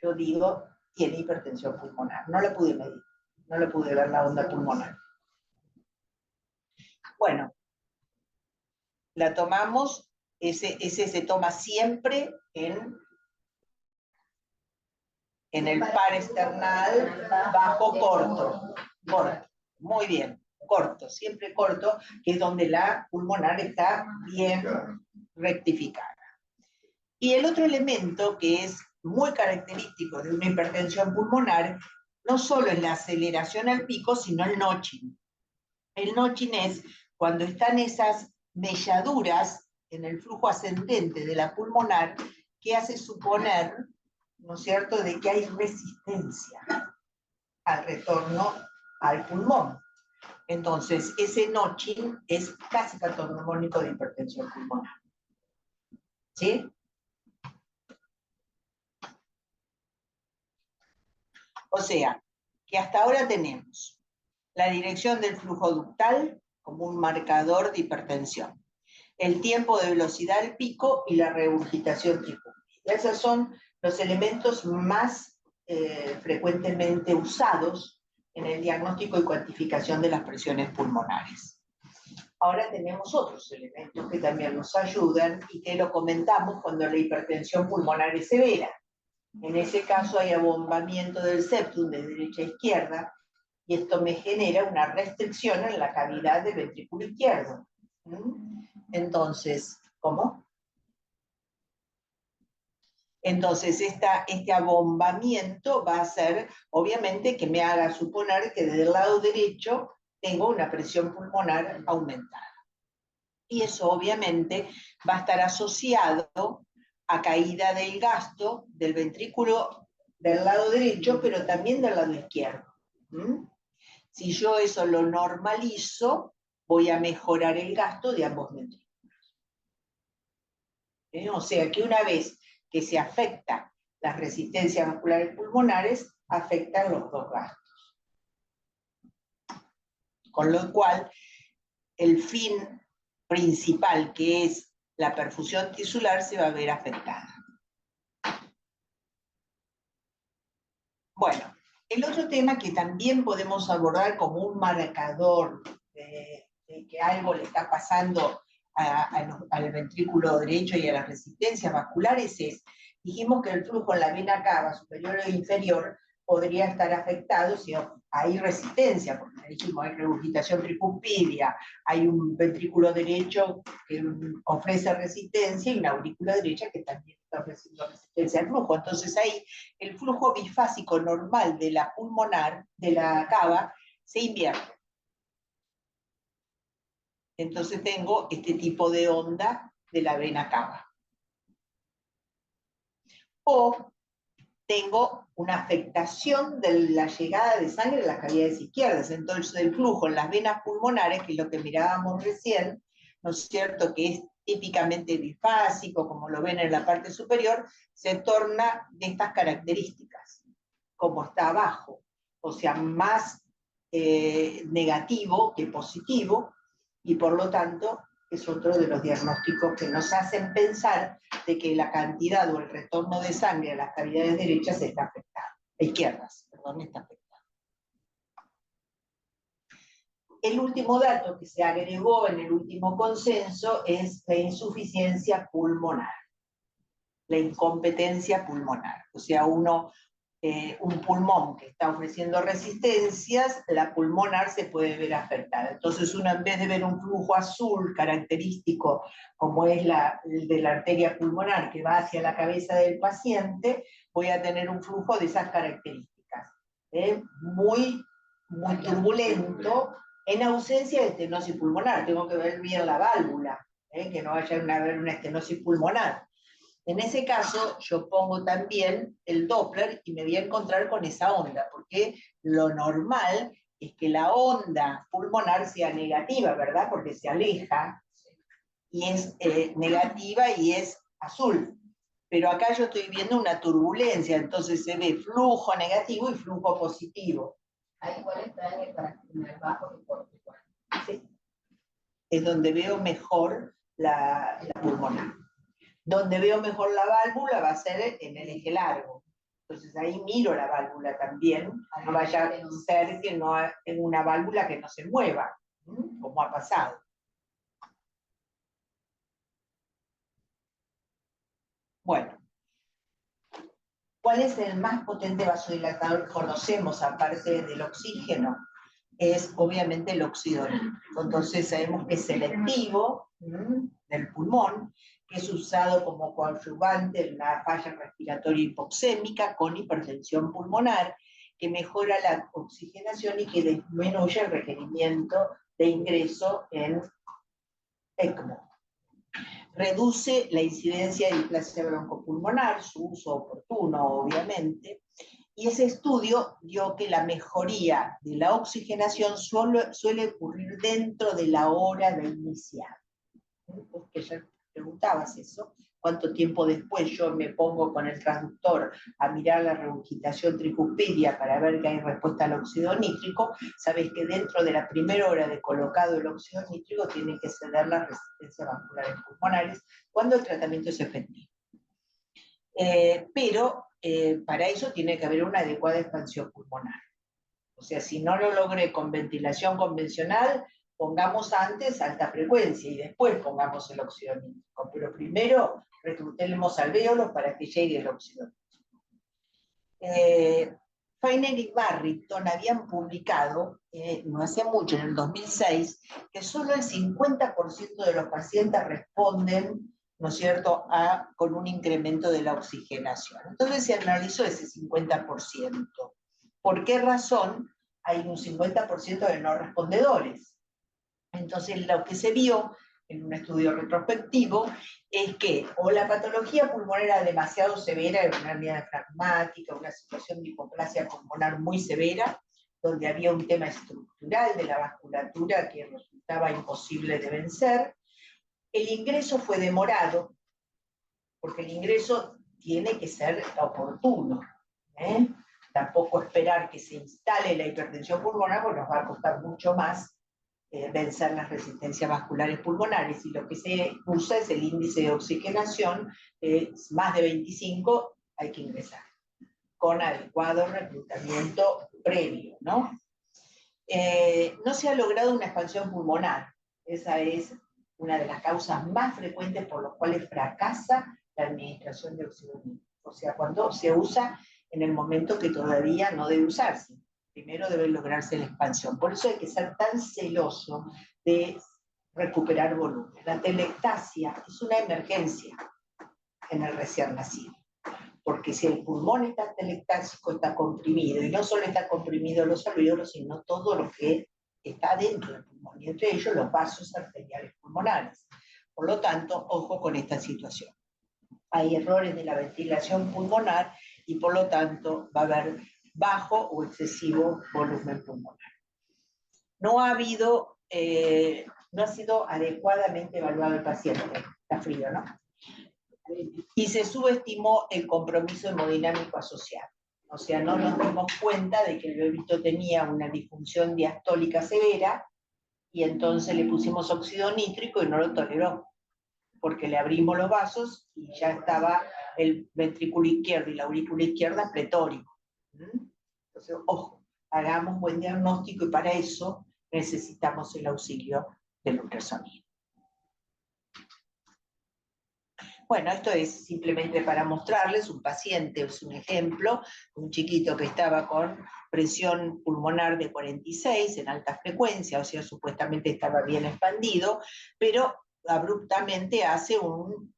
yo digo, tiene hipertensión pulmonar. No la pude medir, no le pude ver la onda pulmonar. Bueno, la tomamos, ese se toma siempre en el par external bajo corto. Corto, muy bien, corto, siempre corto, que es donde la pulmonar está bien rectificada. Y el otro elemento que es muy característico de una hipertensión pulmonar, no solo es la aceleración al pico, sino el notching. El notching es cuando están esas melladuras en el flujo ascendente de la pulmonar que hace suponer, ¿no es cierto?, de que hay resistencia al retorno al pulmón. Entonces, ese notching es casi patognomónico de hipertensión pulmonar. ¿Sí? O sea, que hasta ahora tenemos la dirección del flujo ductal como un marcador de hipertensión, el tiempo de velocidad al pico y la regurgitación tricúspide. Esos son los elementos más frecuentemente usados en el diagnóstico y cuantificación de las presiones pulmonares. Ahora tenemos otros elementos que también nos ayudan y que lo comentamos cuando la hipertensión pulmonar es severa. En ese caso hay abombamiento del septum de derecha a izquierda, y esto me genera una restricción en la cavidad del ventrículo izquierdo. Entonces, ¿cómo? Entonces, este abombamiento va a hacer, obviamente, que me haga suponer que desde el lado derecho tengo una presión pulmonar aumentada. Y eso, obviamente, va a estar asociado a caída del gasto del ventrículo del lado derecho, pero también del lado izquierdo. Si yo eso lo normalizo, voy a mejorar el gasto de ambos ventrículos. O sea que una vez que se afecta las resistencias vasculares pulmonares, afectan los dos gastos. Con lo cual, el fin principal, que es la perfusión tisular, se va a ver afectada. Bueno, el otro tema que también podemos abordar como un marcador de que algo le está pasando al ventrículo derecho y a las resistencias vasculares es, dijimos que el flujo en la vena cava superior e inferior podría estar afectado si hay resistencia, porque dijimos hay regurgitación tricúspidea, hay un ventrículo derecho que ofrece resistencia y una aurícula derecha que también está ofreciendo resistencia al flujo. Entonces ahí el flujo bifásico normal de la pulmonar, de la cava, se invierte. Entonces tengo este tipo de onda de la vena cava. O tengo una afectación de la llegada de sangre a las cavidades izquierdas. Entonces el flujo en las venas pulmonares, que es lo que mirábamos recién, ¿no es cierto?, que típicamente bifásico, como lo ven en la parte superior, se torna de estas características, como está abajo, o sea, más negativo que positivo, y por lo tanto es otro de los diagnósticos que nos hacen pensar de que la cantidad o el retorno de sangre a las cavidades derechas está afectada, izquierdas, perdón, está afectada. El último dato que se agregó en el último consenso es la insuficiencia pulmonar, la incompetencia pulmonar. O sea, un pulmón que está ofreciendo resistencias, la pulmonar se puede ver afectada. Entonces uno, en vez de ver un flujo azul característico, como es el de la arteria pulmonar que va hacia la cabeza del paciente, voy a tener un flujo de esas características. Muy turbulento, en ausencia de estenosis pulmonar. Tengo que ver bien la válvula, que no vaya a haber una estenosis pulmonar. En ese caso, yo pongo también el Doppler y me voy a encontrar con esa onda, porque lo normal es que la onda pulmonar sea negativa, ¿verdad? Porque se aleja y es negativa y es azul. Pero acá yo estoy viendo una turbulencia, entonces se ve flujo negativo y flujo positivo. Ahí igual está en el bajo y por igual. Sí. Es donde veo mejor la pulmonar. Donde veo mejor la válvula va a ser en el eje largo. Entonces ahí miro la válvula también, no vaya a ser que no tenga una válvula que no se mueva, como ha pasado. Bueno, ¿cuál es el más potente vasodilatador que conocemos aparte del oxígeno? Es obviamente el óxido nítrico. Entonces sabemos que es selectivo del pulmón, que es usado como coadyuvante en la falla respiratoria hipoxémica con hipertensión pulmonar, que mejora la oxigenación y que disminuye el requerimiento de ingreso en ECMO. Reduce la incidencia de displasia broncopulmonar, su uso oportuno, obviamente, y ese estudio dio que la mejoría de la oxigenación suele ocurrir dentro de la hora de iniciar. Porque ya preguntabas eso, cuánto tiempo después yo me pongo con el transductor a mirar la regurgitación tricuspidia para ver que hay respuesta al óxido nítrico, sabes que dentro de la primera hora de colocado el óxido nítrico tiene que ceder las resistencias vasculares pulmonares cuando el tratamiento es efectivo. Pero para eso tiene que haber una adecuada expansión pulmonar. O sea, si no lo logré con ventilación convencional, pongamos antes alta frecuencia y después pongamos el óxido nítrico. Pero primero reclutemos alvéolos para que llegue el óxido nítrico. Feiner y Barrington habían publicado, no hace mucho, en el 2006, que solo el 50% de los pacientes responden, ¿no es cierto?, con un incremento de la oxigenación. Entonces se analizó ese 50%. ¿Por qué razón hay un 50% de no respondedores? Entonces lo que se vio en un estudio retrospectivo es que o la patología pulmonar era demasiado severa, era una hernia diafragmática, una situación de hipoplasia pulmonar muy severa, donde había un tema estructural de la vasculatura que resultaba imposible de vencer. El ingreso fue demorado, porque el ingreso tiene que ser oportuno. Tampoco esperar que se instale la hipertensión pulmonar, porque nos va a costar mucho más vencer las resistencias vasculares pulmonares, y lo que se usa es el índice de oxigenación, más de 25 hay que ingresar, con adecuado reclutamiento previo, ¿no? No se ha logrado una expansión pulmonar, esa es una de las causas más frecuentes por las cuales fracasa la administración de óxido nítrico, o sea, cuando se usa en el momento que todavía no debe usarse. Primero debe lograrse la expansión. Por eso hay que ser tan celoso de recuperar volumen. La telectasia es una emergencia en el recién nacido, porque si el pulmón está telectásico, está comprimido, y no solo está comprimido los alvéolos, sino todo lo que está dentro del pulmón, y entre ellos los vasos arteriales pulmonares. Por lo tanto, ojo con esta situación. Hay errores de la ventilación pulmonar y por lo tanto va a haber bajo o excesivo volumen pulmonar. No ha habido no ha sido adecuadamente evaluado el paciente. Está frío, ¿no? Y se subestimó el compromiso hemodinámico asociado. O sea, no nos dimos cuenta de que el bebito tenía una disfunción diastólica severa y entonces le pusimos óxido nítrico y no lo toleró, porque le abrimos los vasos y ya estaba el ventrículo izquierdo y la aurícula izquierda pletórico. Entonces, ojo, hagamos buen diagnóstico y para eso necesitamos el auxilio del ultrasonido. Bueno, esto es simplemente para mostrarles un paciente, es un ejemplo, un chiquito que estaba con presión pulmonar de 46 en alta frecuencia, o sea, supuestamente estaba bien expandido, pero abruptamente hace un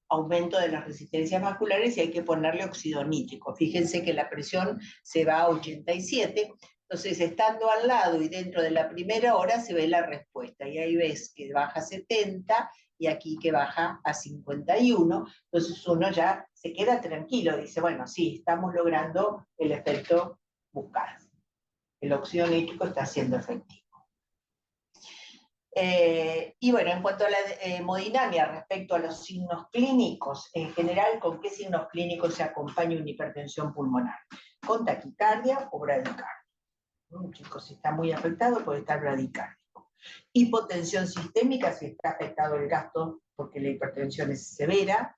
aumento de las resistencias vasculares y hay que ponerle óxido nítrico. Fíjense que la presión se va a 87, entonces estando al lado y dentro de la primera hora se ve la respuesta, y ahí ves que baja a 70, y aquí que baja a 51, entonces uno ya se queda tranquilo, dice, bueno, sí, estamos logrando el efecto buscado. El óxido nítrico está siendo efectivo. Y bueno, en cuanto a la hemodinamia respecto a los signos clínicos, en general, ¿con qué signos clínicos se acompaña una hipertensión pulmonar? Con taquicardia o bradicardia. Un chico, si está muy afectado, puede estar bradicárdico. Hipotensión sistémica, si está afectado el gasto, porque la hipertensión es severa.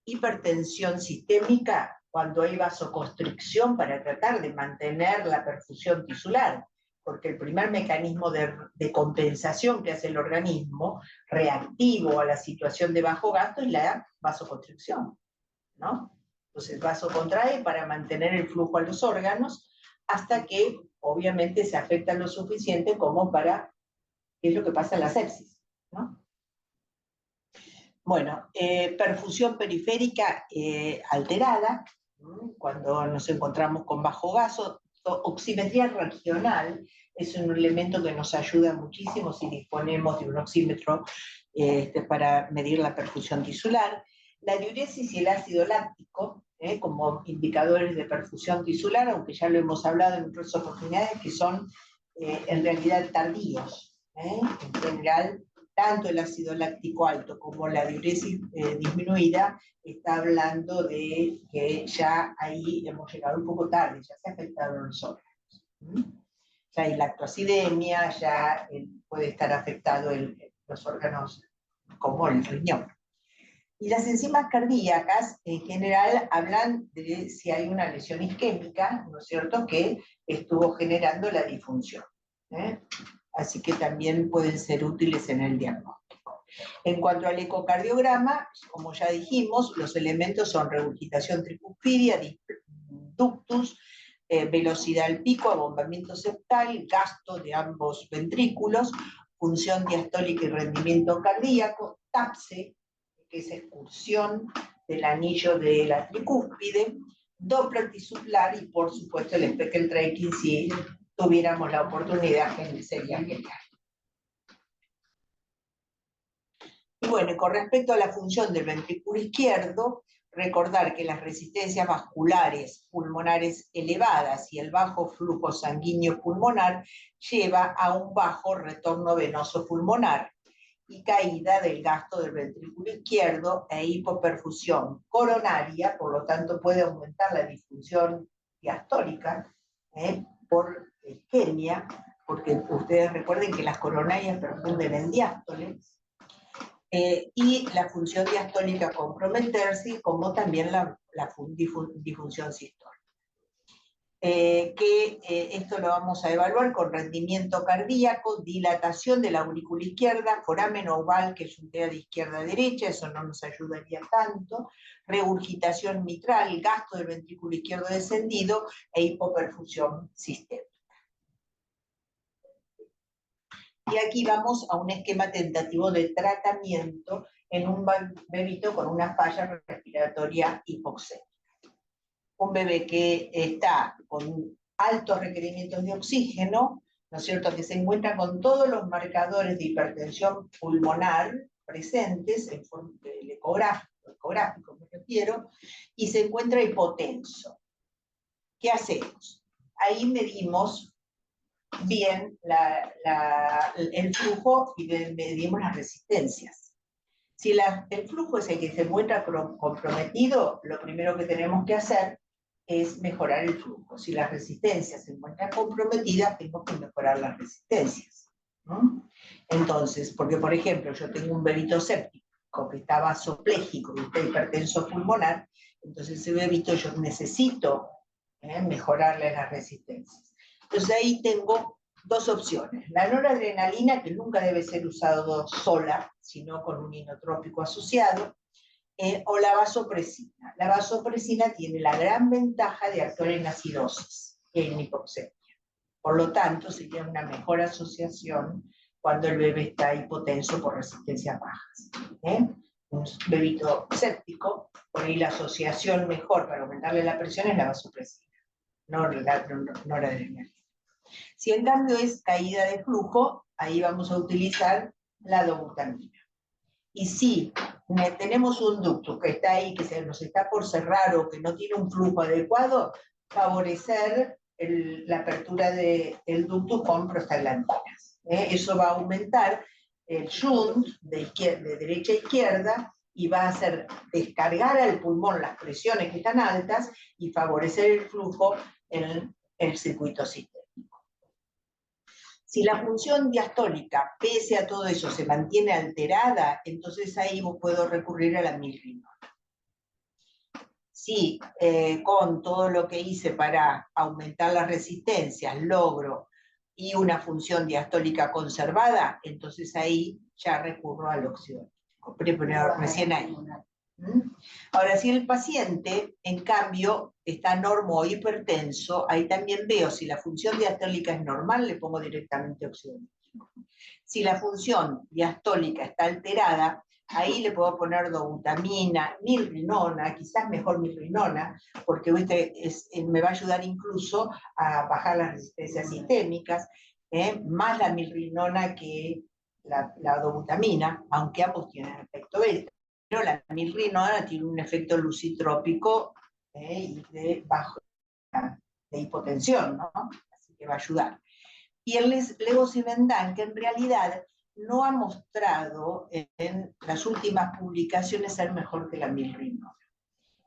Hipertensión sistémica, cuando hay vasoconstricción para tratar de mantener la perfusión tisular, porque el primer mecanismo de compensación que hace el organismo reactivo a la situación de bajo gasto es la vasoconstricción, ¿no? Entonces el vaso contrae para mantener el flujo a los órganos hasta que obviamente se afecta lo suficiente como para, ¿qué es lo que pasa en la sepsis, ¿no? Bueno, perfusión periférica alterada, cuando nos encontramos con bajo gasto. Oximetría regional es un elemento que nos ayuda muchísimo si disponemos de un oxímetro para medir la perfusión tisular. La diuresis y el ácido láctico, como indicadores de perfusión tisular, aunque ya lo hemos hablado en otras oportunidades, que son en realidad tardíos. En general, tanto el ácido láctico alto como la diuresis disminuida está hablando de que ya ahí hemos llegado un poco tarde, ya se ha afectado los órganos. Ya hay lactoacidemia, ya puede estar afectado los órganos como el riñón. Y las enzimas cardíacas, en general, hablan de si hay una lesión isquémica, ¿no es cierto?, que estuvo generando la disfunción. Así que también pueden ser útiles en el diagnóstico. En cuanto al ecocardiograma, como ya dijimos, los elementos son regurgitación tricuspidia, ductus, velocidad al pico, abombamiento septal, gasto de ambos ventrículos, función diastólica y rendimiento cardíaco, TAPSE, que es excursión del anillo de la tricúspide, Doppler tisuplar y por supuesto el Speckle tracking si tuviéramos la oportunidad, que sería genial. Y bueno, con respecto a la función del ventrículo izquierdo, recordar que las resistencias vasculares pulmonares elevadas y el bajo flujo sanguíneo pulmonar lleva a un bajo retorno venoso pulmonar y caída del gasto del ventrículo izquierdo e hipoperfusión coronaria, por lo tanto puede aumentar la disfunción diastólica por isquemia, porque ustedes recuerden que las coronarias perfunden en diástoles, y la función diastólica comprometerse, como también la disfunción sistólica. Esto lo vamos a evaluar con rendimiento cardíaco, dilatación de la aurícula izquierda, foramen oval que yuntea de izquierda a derecha, eso no nos ayudaría tanto, regurgitación mitral, gasto del ventrículo izquierdo descendido e hipoperfusión sistémica. Y aquí vamos a un esquema tentativo de tratamiento en un bebito con una falla respiratoria hipoxémica. Un bebé que está con altos requerimientos de oxígeno, ¿no es cierto?, que se encuentra con todos los marcadores de hipertensión pulmonar presentes, en forma del ecográfico me refiero, y se encuentra hipotenso. ¿Qué hacemos? Ahí medimos bien el flujo y medimos las resistencias. Si el flujo es el que se encuentra comprometido, lo primero que tenemos que hacer es mejorar el flujo. Si las resistencias se encuentran comprometidas, tengo que mejorar las resistencias, ¿no? Entonces, porque por ejemplo, yo tengo un bebito séptico que está vasopléjico, que está hipertenso pulmonar, entonces ese bebito yo necesito mejorarle las resistencias. Entonces ahí tengo dos opciones. La noradrenalina, que nunca debe ser usado sola, sino con un inotrópico asociado, o la vasopresina. La vasopresina tiene la gran ventaja de actuar en acidosis y en hipoxemia. Por lo tanto, sería una mejor asociación cuando el bebé está hipotenso por resistencias bajas. Un bebito séptico, por ahí la asociación mejor para aumentarle la presión es la vasopresina, no la noradrenalina. Si en cambio es caída de flujo, ahí vamos a utilizar la dobutamina. Y si tenemos un ducto que está ahí, que se nos está por cerrar o que no tiene un flujo adecuado, favorecer la apertura del ducto con prostaglandinas. Eso va a aumentar el shunt de derecha a izquierda y va a hacer descargar al pulmón las presiones que están altas y favorecer el flujo en el circuito sistémico. Si la función diastólica, pese a todo eso, se mantiene alterada, entonces ahí puedo recurrir a la milrinona. Si con todo lo que hice para aumentar las resistencias logro y una función diastólica conservada, entonces ahí ya recurro al óxido nítrico, recién ahí. Ahora, si el paciente, en cambio, está normo o hipertenso, ahí también veo si la función diastólica es normal, le pongo directamente óxido nítrico. Si la función diastólica está alterada, ahí le puedo poner dobutamina, milrinona, quizás mejor milrinona, porque me va a ayudar incluso a bajar las resistencias sistémicas, más la milrinona que la dobutamina, aunque ambos tienen efecto beta. Pero la milrinona tiene un efecto lucitrópico y de hipotensión, ¿no? Así que va a ayudar. Y el levosimendan, que en realidad no ha mostrado en las últimas publicaciones ser mejor que la milrinona.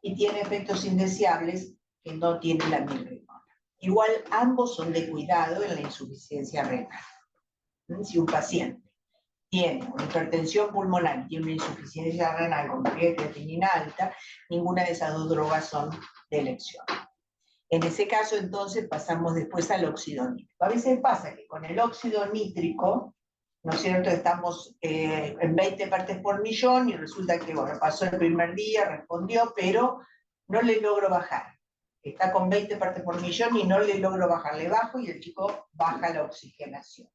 Y tiene efectos indeseables que no tiene la milrinona. Igual ambos son de cuidado en la insuficiencia renal. Si un paciente tiene una hipertensión pulmonar y tiene una insuficiencia renal con creatinina alta, ninguna de esas dos drogas son de elección. En ese caso, entonces, pasamos después al óxido nítrico. A veces pasa que con el óxido nítrico, ¿no es cierto?, estamos en 20 partes por millón y resulta que, bueno, pasó el primer día, respondió, pero no le logro bajar. Está con 20 partes por millón y no le logro bajar. Le bajo y el chico baja la oxigenación.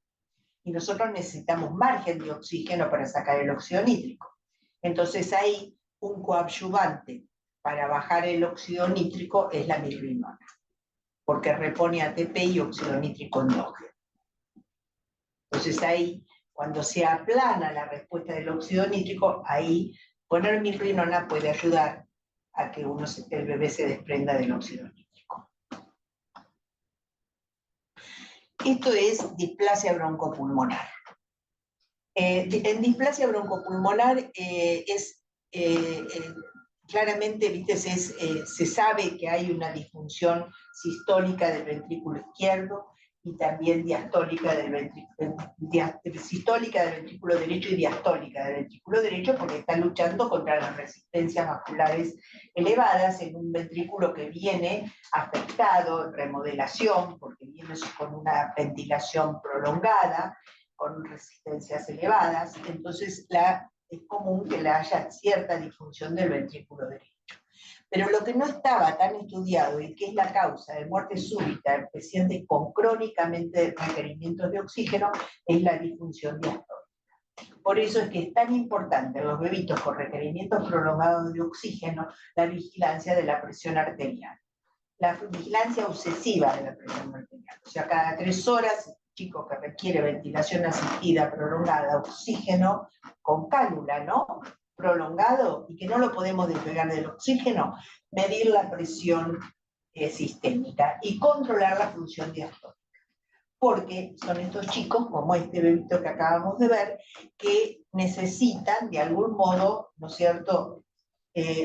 Y nosotros necesitamos margen de oxígeno para sacar el óxido nítrico. Entonces ahí un coadyuvante para bajar el óxido nítrico es la milrinona, porque repone ATP y óxido nítrico endógeno. Entonces ahí, cuando se aplana la respuesta del óxido nítrico, ahí poner milrinona puede ayudar a que el bebé se desprenda del óxido nítrico. Esto es displasia broncopulmonar. En displasia broncopulmonar claramente, ¿viste? Se sabe que hay una disfunción sistólica del ventrículo izquierdo y también sistólica del ventrículo derecho y diastólica del ventrículo derecho, porque está luchando contra las resistencias vasculares elevadas en un ventrículo que viene afectado, remodelación, porque viene con una ventilación prolongada, con resistencias elevadas. Entonces es común que haya cierta disfunción del ventrículo derecho. Pero lo que no estaba tan estudiado y que es la causa de muerte súbita en pacientes con crónicamente requerimientos de oxígeno es la disfunción diastólica. Por eso es que es tan importante en los bebitos con requerimientos prolongados de oxígeno la vigilancia de la presión arterial. La vigilancia obsesiva de la presión arterial. O sea, cada 3 horas, chico que requiere ventilación asistida prolongada, oxígeno con cánula, ¿no?, prolongado, y que no lo podemos despegar del oxígeno, medir la presión sistémica y controlar la función diastólica. porque son estos chicos, como este bebito que acabamos de ver, que necesitan de algún modo, ¿no es cierto?,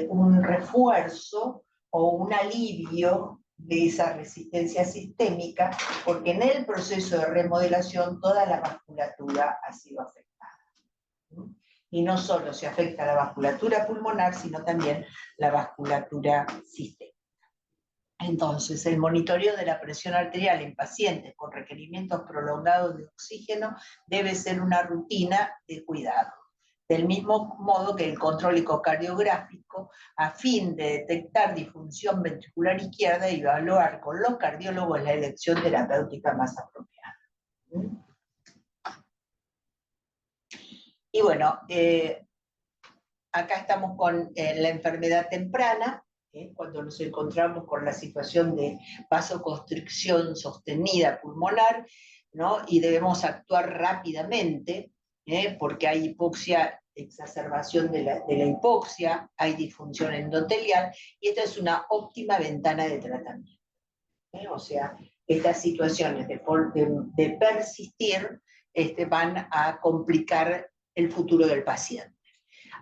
un refuerzo o un alivio de esa resistencia sistémica, porque en el proceso de remodelación toda la vasculatura ha sido afectada. Y no solo se afecta la vasculatura pulmonar, sino también la vasculatura sistémica. Entonces, el monitoreo de la presión arterial en pacientes con requerimientos prolongados de oxígeno debe ser una rutina de cuidado. Del mismo modo que el control ecocardiográfico, a fin de detectar disfunción ventricular izquierda y evaluar con los cardiólogos la elección terapéutica más apropiada. Y bueno, acá estamos con la enfermedad temprana, cuando nos encontramos con la situación de vasoconstricción sostenida pulmonar, ¿no? Y debemos actuar rápidamente, porque hay hipoxia, exacerbación de la hipoxia, hay disfunción endotelial, y esta es una óptima ventana de tratamiento. O sea, estas situaciones de persistir van a complicar el futuro del paciente.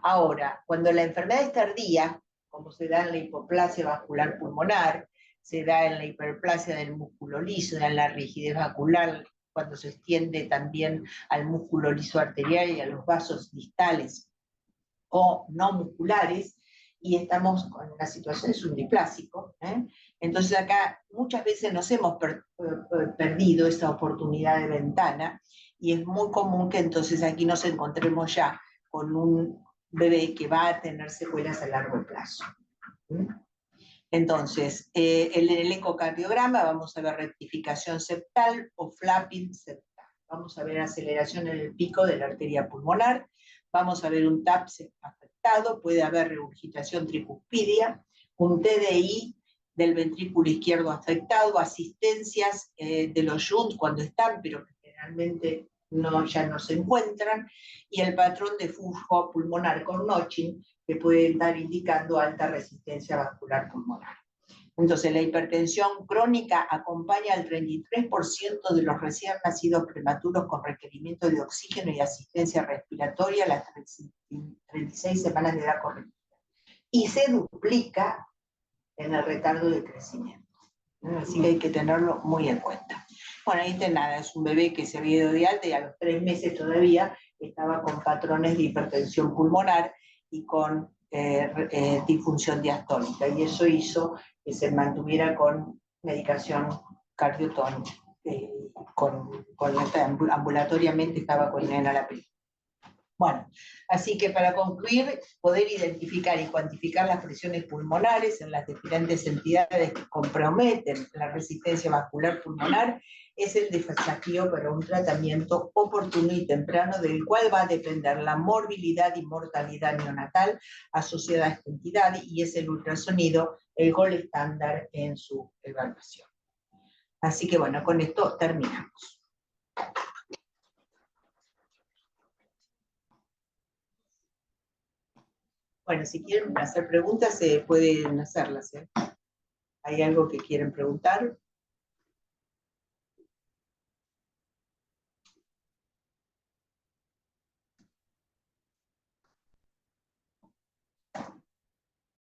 Ahora, cuando la enfermedad es tardía, como se da en la hipoplasia vascular pulmonar, se da en la hiperplasia del músculo liso, en la rigidez vascular, cuando se extiende también al músculo liso arterial y a los vasos distales o no musculares, y estamos con una situación de un diplásico. Entonces acá muchas veces nos hemos perdido esa oportunidad de ventana, y es muy común que entonces aquí nos encontremos ya con un bebé que va a tener secuelas a largo plazo. Entonces, en el ecocardiograma vamos a ver rectificación septal o flapping septal. Vamos a ver aceleración en el pico de la arteria pulmonar. Vamos a ver un TAP afectado. Puede haber regurgitación tricuspidia, un TDI del ventrículo izquierdo afectado, asistencias de los shunts cuando están, pero que generalmente ya no se encuentran, y el patrón de flujo pulmonar con notching, que puede estar indicando alta resistencia vascular pulmonar. Entonces, la hipertensión crónica acompaña al 33% de los recién nacidos prematuros con requerimiento de oxígeno y asistencia respiratoria a las 36 semanas de edad correcta, y se duplica en el retardo de crecimiento. Así que hay que tenerlo muy en cuenta. Bueno, ahí está nada, es un bebé que se había ido de alta y a los 3 meses todavía estaba con patrones de hipertensión pulmonar y con disfunción diastólica, y eso hizo que se mantuviera con medicación cardiotónica, ambulatoriamente estaba con enalapril. Bueno, así que para concluir, poder identificar y cuantificar las presiones pulmonares en las diferentes entidades que comprometen la resistencia vascular pulmonar es el desafío para un tratamiento oportuno y temprano, del cual va a depender la morbilidad y mortalidad neonatal asociada a esta entidad, y es el ultrasonido el gol estándar en su evaluación. Así que bueno, con esto terminamos. Bueno, si quieren hacer preguntas, pueden hacerlas. ¿Hay algo que quieren preguntar?